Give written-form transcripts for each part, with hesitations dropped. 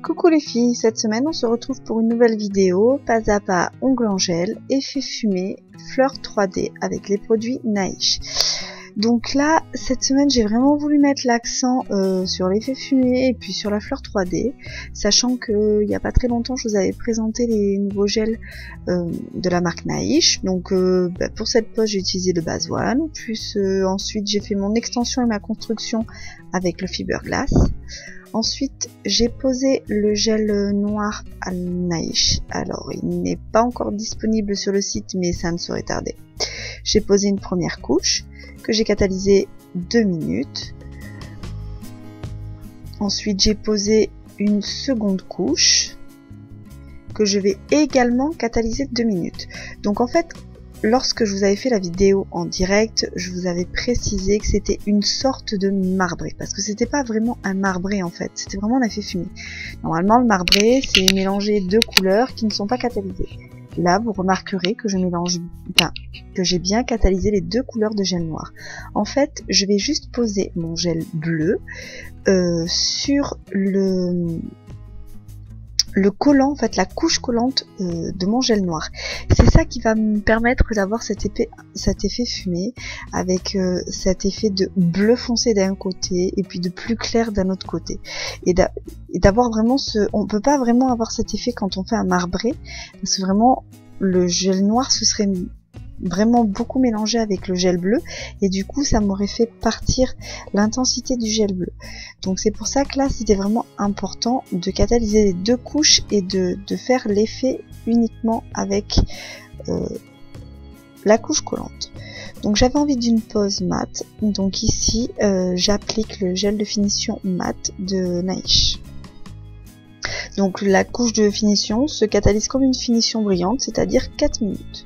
Coucou les filles, cette semaine on se retrouve pour une nouvelle vidéo, pas à pas, ongles en gel, effet fumé, fleurs 3D avec les produits Naish. Donc là, cette semaine j'ai vraiment voulu mettre l'accent sur l'effet fumé et puis sur la fleur 3D, sachant que il n'y a pas très longtemps je vous avais présenté les nouveaux gels de la marque Naish. Donc pour cette pose j'ai utilisé le Base One, plus ensuite j'ai fait mon extension et ma construction avec le Fiberglass. Ensuite, j'ai posé le gel noir à Naish. Alors, il n'est pas encore disponible sur le site, mais ça ne saurait tarder. J'ai posé une première couche que j'ai catalysée 2 minutes. Ensuite, j'ai posé une seconde couche que je vais également catalyser 2 minutes. Donc, en fait, lorsque je vous avais fait la vidéo en direct, je vous avais précisé que c'était une sorte de marbré, parce que c'était pas vraiment un marbré en fait, c'était vraiment un effet fumé. Normalement le marbré c'est mélanger deux couleurs qui ne sont pas catalysées. Là vous remarquerez que que j'ai bien catalysé les deux couleurs de gel noir. En fait je vais juste poser mon gel bleu sur le collant, en fait la couche collante de mon gel noir. C'est ça qui va me permettre d'avoir cet effet fumé avec cet effet de bleu foncé d'un côté et puis de plus clair d'un autre côté. Et d'avoir vraiment on peut pas vraiment avoir cet effet quand on fait un marbré, parce que vraiment le gel noir ce serait vraiment beaucoup mélangé avec le gel bleu et du coup ça m'aurait fait partir l'intensité du gel bleu. Donc c'est pour ça que là c'était vraiment important de catalyser les deux couches et de faire l'effet uniquement avec la couche collante. Donc j'avais envie d'une pose mat, donc ici j'applique le gel de finition mat de Naish. Donc la couche de finition se catalyse comme une finition brillante, c'est-à-dire 4 minutes.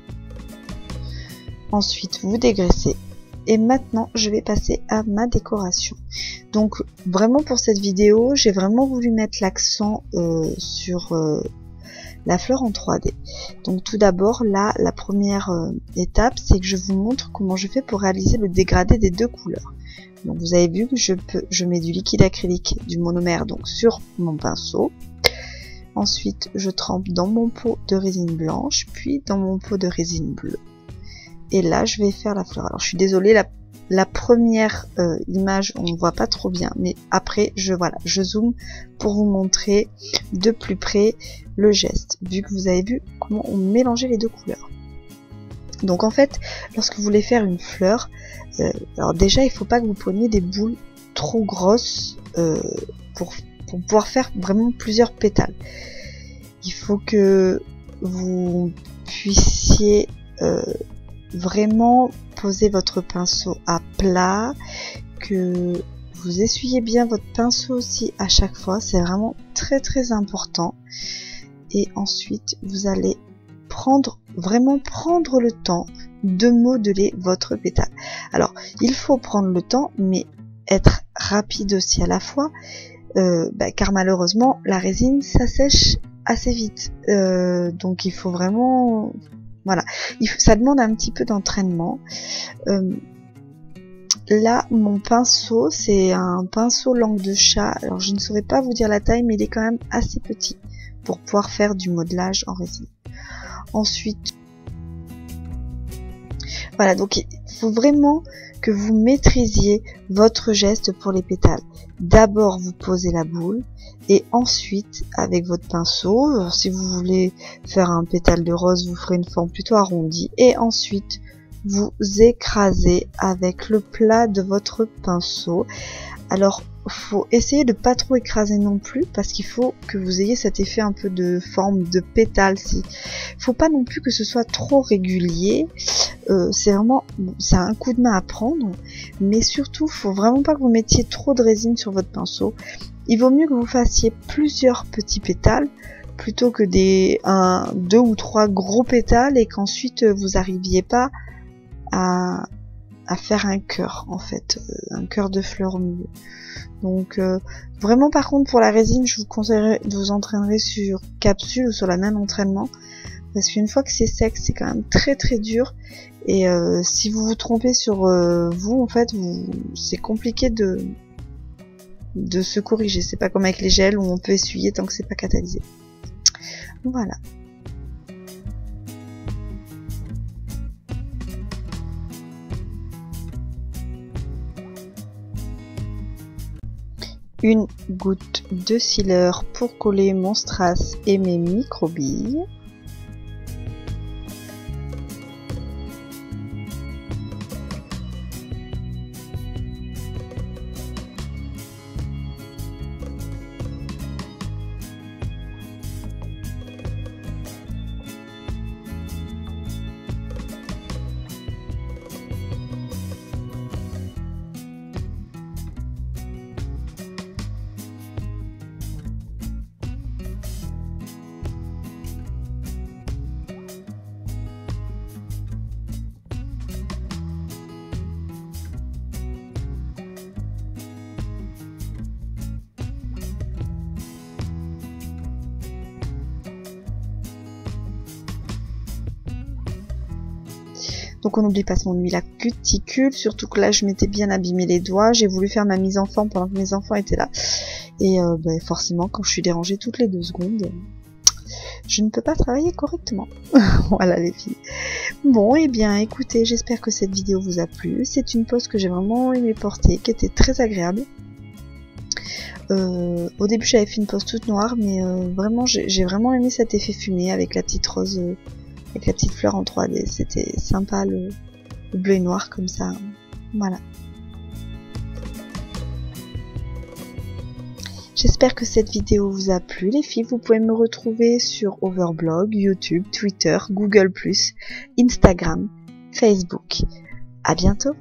Ensuite, vous dégraissez. Et maintenant, je vais passer à ma décoration. Donc, vraiment pour cette vidéo, j'ai vraiment voulu mettre l'accent sur la fleur en 3D. Donc, tout d'abord, là, la première étape, c'est que je vous montre comment je fais pour réaliser le dégradé des deux couleurs. Donc, vous avez vu que je mets du liquide acrylique, du monomère, donc sur mon pinceau. Ensuite, je trempe dans mon pot de résine blanche, puis dans mon pot de résine bleue. Et là, je vais faire la fleur. Alors, je suis désolée, la première image, on ne voit pas trop bien. Mais après, je zoome pour vous montrer de plus près le geste. Vu que vous avez vu comment on mélangeait les deux couleurs. Donc, en fait, lorsque vous voulez faire une fleur, alors déjà, il ne faut pas que vous preniez des boules trop grosses pour pouvoir faire vraiment plusieurs pétales. Il faut que vous puissiez vraiment poser votre pinceau à plat, que vous essuyez bien votre pinceau aussi à chaque fois, c'est vraiment très très important. Et ensuite vous allez vraiment prendre le temps de modeler votre pétale. Alors il faut prendre le temps, mais être rapide aussi à la fois, car malheureusement la résine ça sèche assez vite, donc il faut vraiment... Voilà, ça demande un petit peu d'entraînement. Là, mon pinceau, c'est un pinceau langue de chat. Alors, je ne saurais pas vous dire la taille, mais il est quand même assez petit pour pouvoir faire du modelage en résine. Ensuite, voilà, donc il faut vraiment que vous maîtrisiez votre geste pour les pétales. D'abord, vous posez la boule et ensuite, avec votre pinceau, si vous voulez faire un pétale de rose, vous ferez une forme plutôt arrondie et ensuite, vous écrasez avec le plat de votre pinceau. Alors, faut essayer de pas trop écraser non plus parce qu'il faut que vous ayez cet effet un peu de forme de pétale. Faut pas non plus que ce soit trop régulier. C'est un coup de main à prendre, mais surtout faut vraiment pas que vous mettiez trop de résine sur votre pinceau. Il vaut mieux que vous fassiez plusieurs petits pétales plutôt que deux ou trois gros pétales et qu'ensuite vous arriviez pas à faire un cœur, en fait, un cœur de fleurs au milieu. Donc vraiment, par contre, pour la résine, je vous conseillerais de vous entraîner sur capsule ou sur la main d'entraînement, parce qu'une fois que c'est sec, c'est quand même très très dur, et si vous vous trompez sur vous, en fait, c'est compliqué de se corriger. C'est pas comme avec les gels où on peut essuyer tant que c'est pas catalysé. Voilà. Une goutte de sealer pour coller mon strass et mes micro-billes. Donc on n'oublie pas son huile à cuticule, surtout que là je m'étais bien abîmé les doigts, j'ai voulu faire ma mise en forme pendant que mes enfants étaient là. Et forcément quand je suis dérangée toutes les 2 secondes, je ne peux pas travailler correctement. Voilà les filles. Bon et bien écoutez, j'espère que cette vidéo vous a plu. C'est une pose que j'ai vraiment aimé porter, qui était très agréable. Au début j'avais fait une pose toute noire, mais vraiment j'ai vraiment aimé cet effet fumé avec la petite rose, avec la petite fleur en 3D. C'était sympa le bleu et noir comme ça. Voilà. J'espère que cette vidéo vous a plu les filles. Vous pouvez me retrouver sur Overblog, YouTube, Twitter, Google+, Instagram, Facebook. À bientôt.